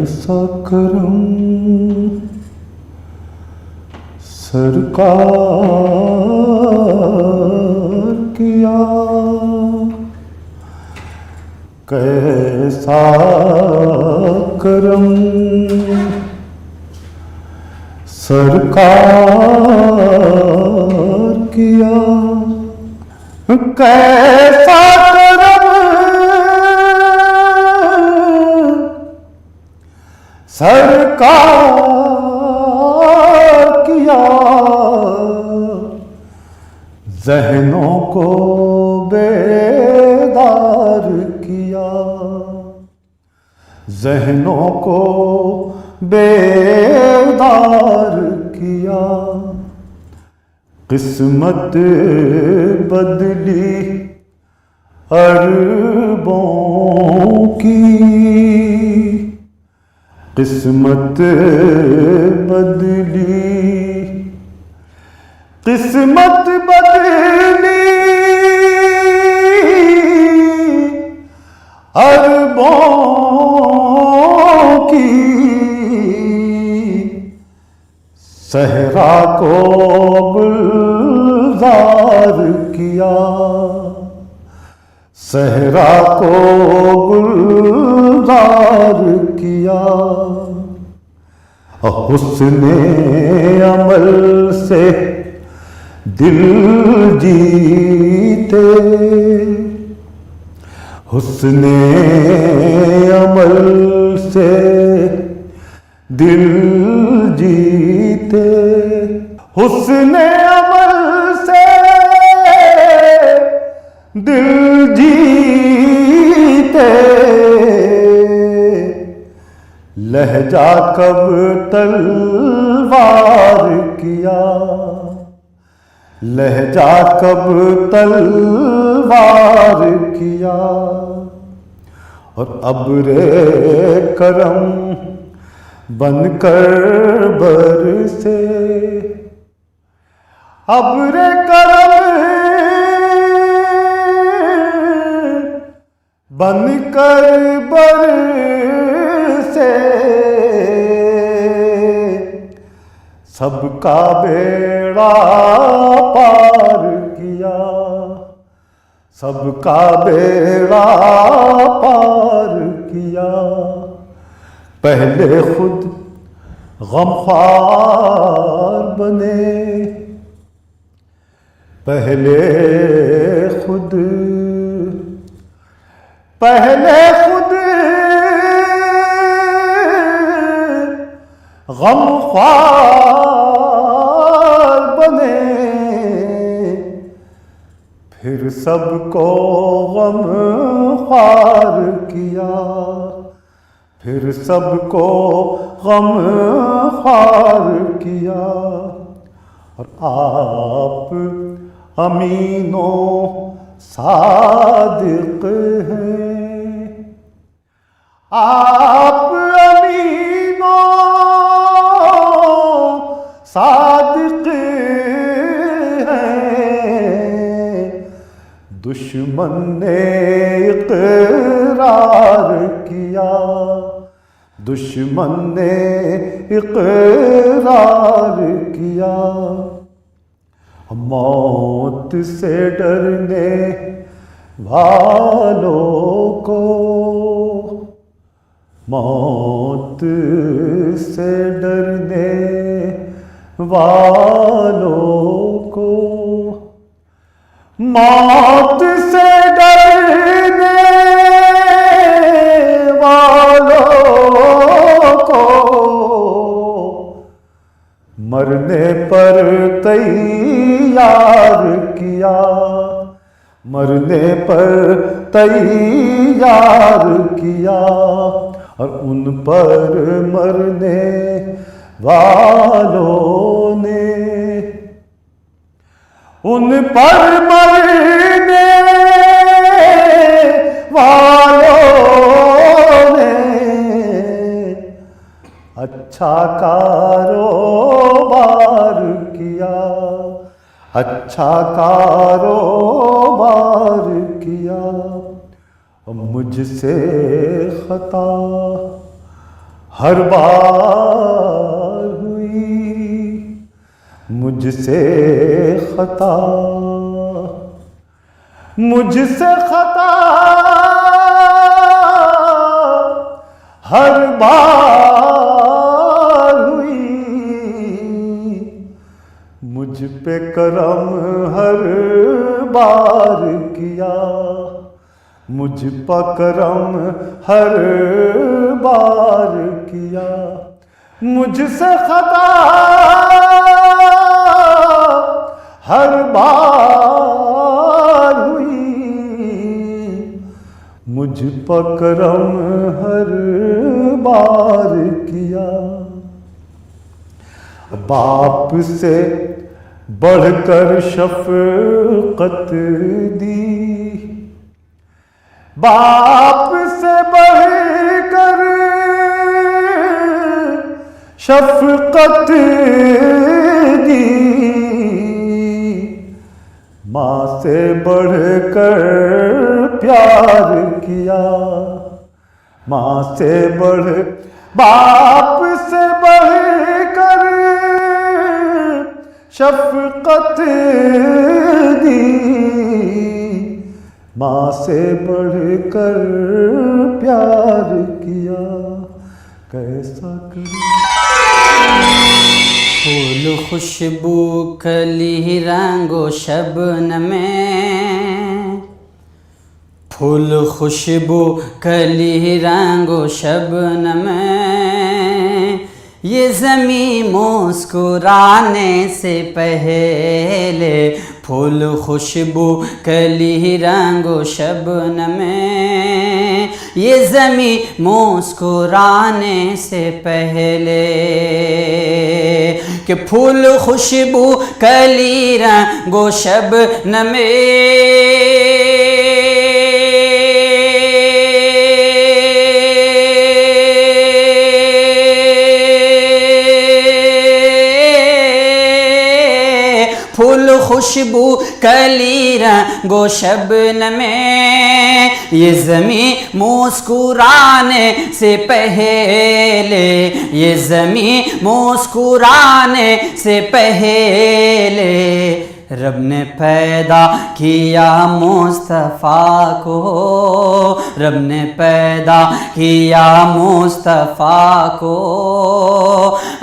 کیسا کرم سرکار کیا، کیسا کرم سرکار کیا، کیسا کرم سرکار کیا، ذہنوں کو بیدار کیا، ذہنوں کو بیدار کیا، قسمت بدلی اربوں کی، قسمت بدلی، قسمت بدلی اربوں کی، صحرا کو گلزار کیا، صحرا کو گلزار کیا، حسن عمل سے دل جیتے، حسن عمل سے دل جیتے، حسن عمل سے دل جیتے، لہجہ کب تلوار کیا، لہجہ کب تلوار کیا، اور ابر کرم بن کر برسے، ابر کرم بن کر برسے، سب کا بیڑا پار کیا، سب کا بیڑا پار کیا، پہلے خود غمخوار بنے، پہلے خود غمخوار بنے، پھر سب کو غمخوار کیا، پھر سب کو غمخوار کیا، اور آپ امین و صادق ہیں، آپ امین و صادق ہیں، دشمن نے اقرار کیا، دشمن نے اقرار کیا، موت سے ڈرنے والوں کو، موت سے ڈرنے والوں کو، موت سے ڈرنے والوں کو، مرنے پر تیار کیا، مرنے پر تیار کیا، اور ان پر مرنے والوں نے، ان پر مرنے والوں نے اچھا کاروبار کیا، اچھا کاروبار کیا، مجھ سے خطا ہر بار ہوئی مجھ سے خطا، مجھ سے خطا ہر بار ہوئی، مجھ پہ کرم ہر بار کیا، مجھ پہ کرم ہر بار کیا، مجھ سے خطا ہر بار ہوئی، مجھ پہ کرم ہر بار کیا۔ باپ سے بڑھ کر شفقت دی، باپ سے بڑھ کر شفقت دی، ماں سے بڑھ کر پیار کیا، ماں سے بڑھ، باپ سے بڑھ کر شفقت دی، ماں سے بڑھ کر پیار کیا، کیسا کروں؟ پھول خوشبو کلی رنگ و شبنم میں، پھول خوشبو کلی رنگ و شبنم میں، یہ زمین مسکرانے سے پہلے، پھول خوشبو کلی رنگ و شبنم میں، یہ زمین مسکرانے سے پہلے، کہ پھول خوشبو کلی رنگ و شبنم پھول خوشبو کلی رنگ و شبنم میں، یہ زمین مسکرانے سے پہلے، یہ زمین مسکرانے سے پہلے، رب نے پیدا کیا مصطفیٰ کو، رب نے پیدا کیا مصطفیٰ کو،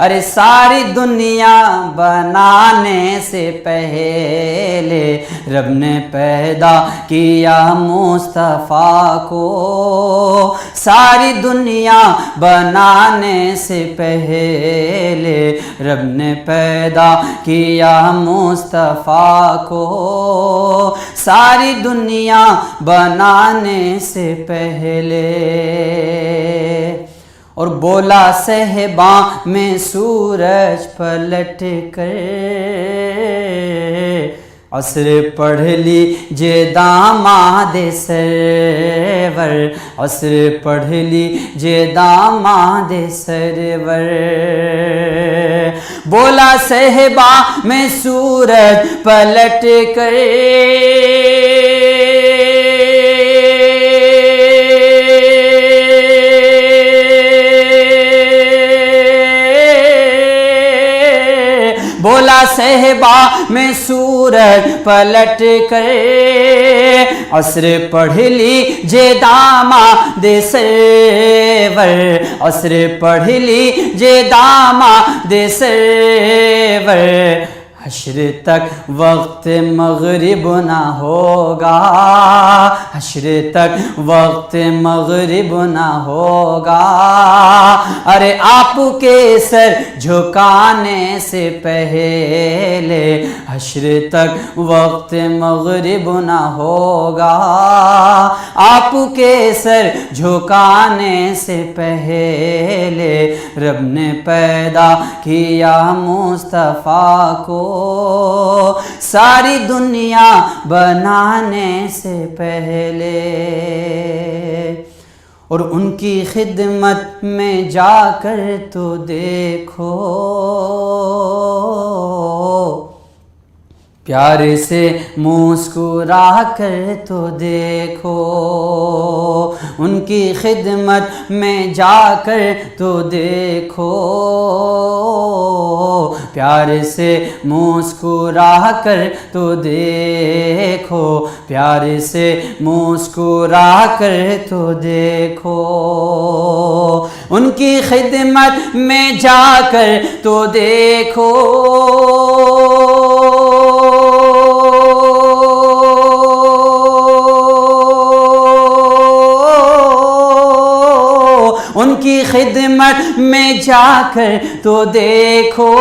ارے ساری دنیا بنانے سے پہلے، رب نے پیدا کیا مصطفیٰ کو، ساری دنیا بنانے سے پہلے، رب نے پیدا کیا مصطفیٰ کو، ساری دنیا بنانے سے پہلے، اور بولا صحباں میں سورج پلٹ کر، عصر پڑھ لیجے داماد سرور، عصر پڑھ لیجے داماد سرور، بولا صحبا میں سورج پلٹ کر، بولا صحبا میں سورج پلٹ کر، عصر پڑھ لیجے داماد سرور، عصر پڑھ لیجے داماد سرور، حشر تک وقت مغرب نہ ہوگا، حشر تک وقت مغرب نہ ہوگا، ارے آپ کے سر جھکانے سے پہلے، حشر تک وقت مغرب نہ ہوگا، آپ کے سر جھکانے سے پہلے، رب نے پیدا کیا مصطفیٰ کو، ساری دنیا بنانے سے پہلے، اور ان کی خدمت میں جا کر تو دیکھو، پیارے سے مسکرا کر تو دیکھو، ان کی خدمت میں جا کر تو دیکھو، پیار سے مسکرا کر تو دیکھو، پیار سے مسکرا کر تو دیکھو، ان کی خدمت میں جا کر تو دیکھو، ان کی خدمت میں جا کر تو دیکھو،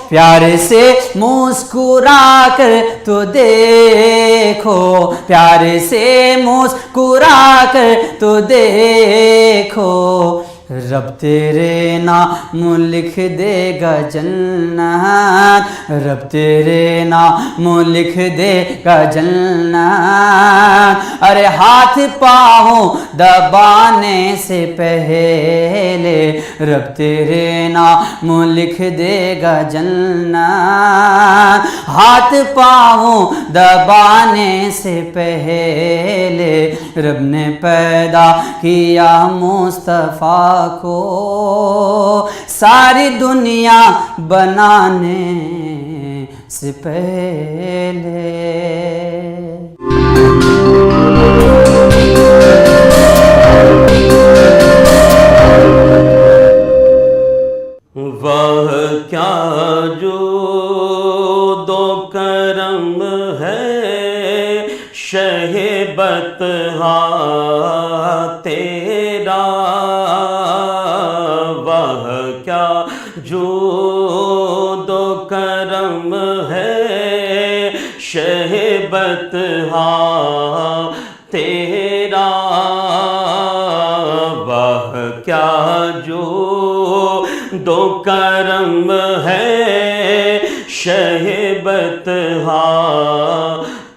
پیار سے مسکرا کر تو دیکھو، پیار سے مسکرا کر تو دیکھو، رب تیرے نام لکھ دے گا جنت، رب تیرے نام لکھ دے گا جنت، ارے ہاتھ پاؤں دبانے سے پہلے رب تیرے نام لکھ دے گا جنت، ہاتھ پاؤں دبانے سے پہلے رب نے پیدا کیا مصطفیٰ کو ساری دنیا بنانے سے پہلے۔ واہ کیا جود و کرم ہے شہ بطحا تیرا، واہ کیا جود و کرم ہے شہ بطحا تیرا، واہ کیا جود و کرم ہے شہ بطحا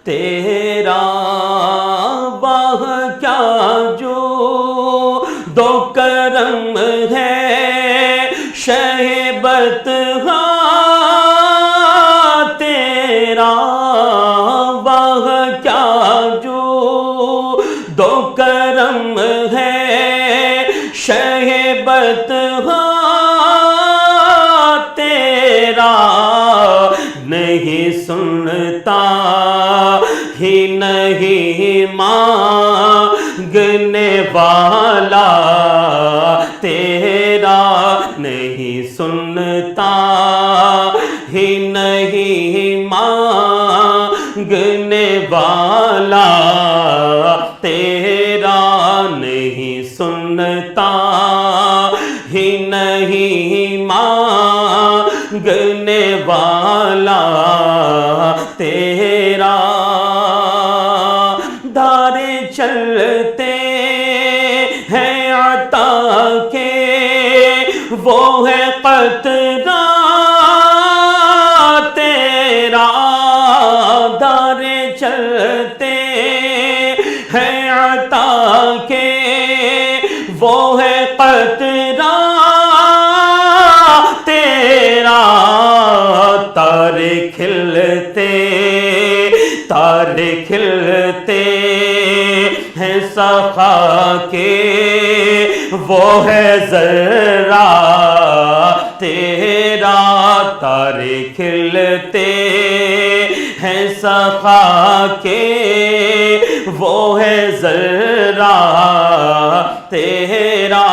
تیرا، واہ کیا جود و کرم ہے شہ بطحا تیرا، واہ کیا جود و کرم ہے شہ بطحا تیرا، نہیں سنتا ہی نہیں مانگنے والا تیرا، نہیں سنتا ہی نہیں مانگنے والا تیرا، نہیں سنتا ہی نہیں مانگنے والا تیرا، دارے چلتے ہیں عطا کے وہ ہے قطرہ تیرا، دارے چلتے ہیں عطا کے وہ ہے قطرہ تیرا، تارے کھلتے تارے کھلتے ہیں سخا کے وہ ہے ذرہ تیرا، تارے کھلتے ہیں سخا کے وہ ہے ذرہ تیرا،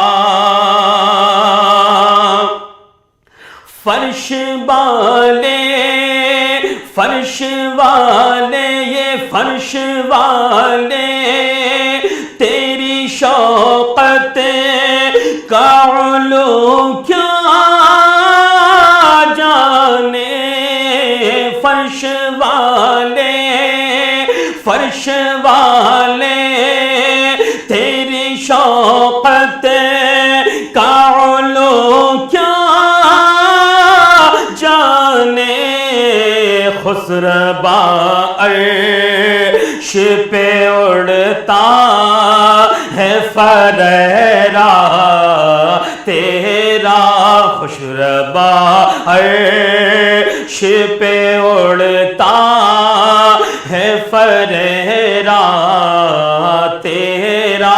فرش والے فرش والے یہ فرش والے تیری شوقت کا علو کیا جانے، فرش والے فرش والے تیری شوقت کا علو کیا جانے، خسربا عرش پہ اڑتا ہے فریرا تیرا، خسربا عرش پہ اڑتا ہے فریرا تیرا،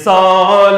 100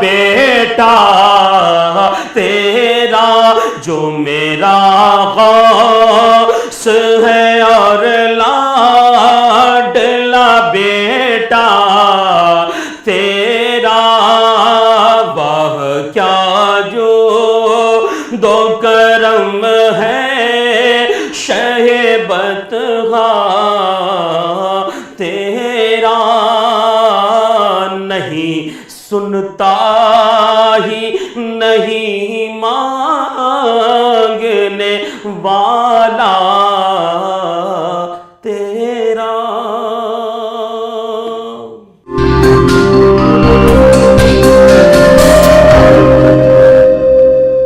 بیٹا تیرا جو میرا غوث ہے اور لاڈلا بیٹا تیرا واہ کیا جو دو کرم ہے شہبت تیرا نہیں سنتا